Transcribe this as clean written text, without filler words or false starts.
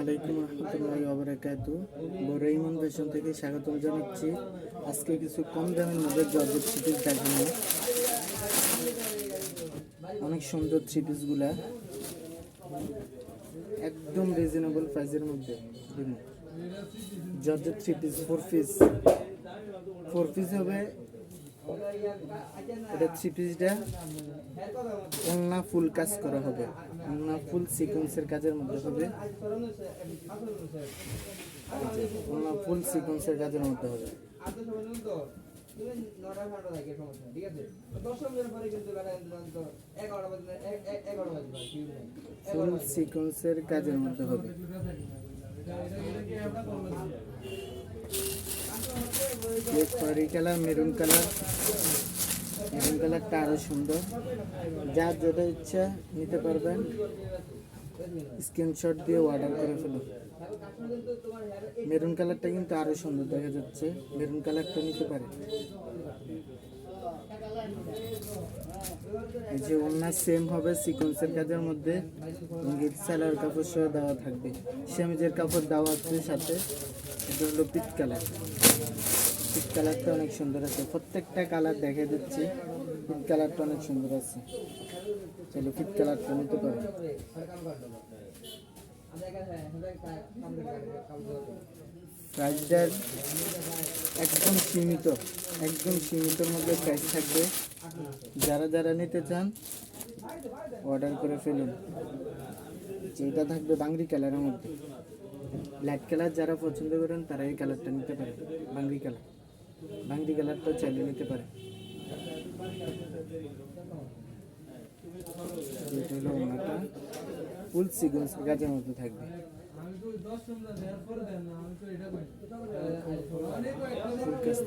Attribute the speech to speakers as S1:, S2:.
S1: আলাইকুম রহমতুল্লাহি ওয়া বারাকাতুহু। বড়ইমন ফ্যাশন থেকে স্বাগতম জানাচ্ছি। আজকে কিছু কম দামের মধ্যে জর্জেট থ্রি পিস দেখাবো। অনেক সুন্দর থ্রি পিসগুলা একদম রিজনেবল প্রাইসের মধ্যে দিব। Georgette three piece four piece হবে। এটা থ্রি পিসটা ওন্না ফুল কাজ করা হবে, ওন্না ফুল সিকোয়েন্সের কাজের মধ্যে হবে, ওন্না ফুল সিকোয়েন্সের কাজের মধ্যে হবে। ফুল সিকোয়েন্সের কাজের মধ্যে হবে। খয়েরি কালার, মেরুন কালারটা আরো সুন্দর। যার যেটা ইচ্ছা নিতে পারবেন, স্ক্রিনশট দিয়ে অর্ডার করে ফেলুন। মেরুন কালারটা কিন্তু আরো সুন্দর দেখা যাচ্ছে, মেরুন কালারটা নিতে পারে। এই যে ওন্না সেম হবে সিকোয়েন্সের কাজের মধ্যে, সালোয়ার কাপড় সহ দেওয়া থাকবে। সেমিজের কাপড় দেওয়া আছে সাথে। এটা হলো পিচ কালার। পিচ কালারটা অনেক সুন্দর আছে। প্রত্যেকটা কালার দেখে দিচ্ছি। পিচ কালারটা অনেক সুন্দর আছে। চলো পিচ কালারটা নিতে পারো। প্রাইসটা একদম সীমিতর মধ্যে প্রাইস থাকবে। যারা নিতে চান অর্ডার করে ফেলুন। যেটা থাকবে বাংরি কালারের মধ্যে। লাইট কালার যারা পছন্দ করেন তারা এই কালারটা নিতে পারে। বাংরি কালারটা চাইলে নিতে পারে। যেটা হলো ওনাটা ফুল সিকোয়েন্স কাজের মধ্যে থাকবে। ফুল কাজ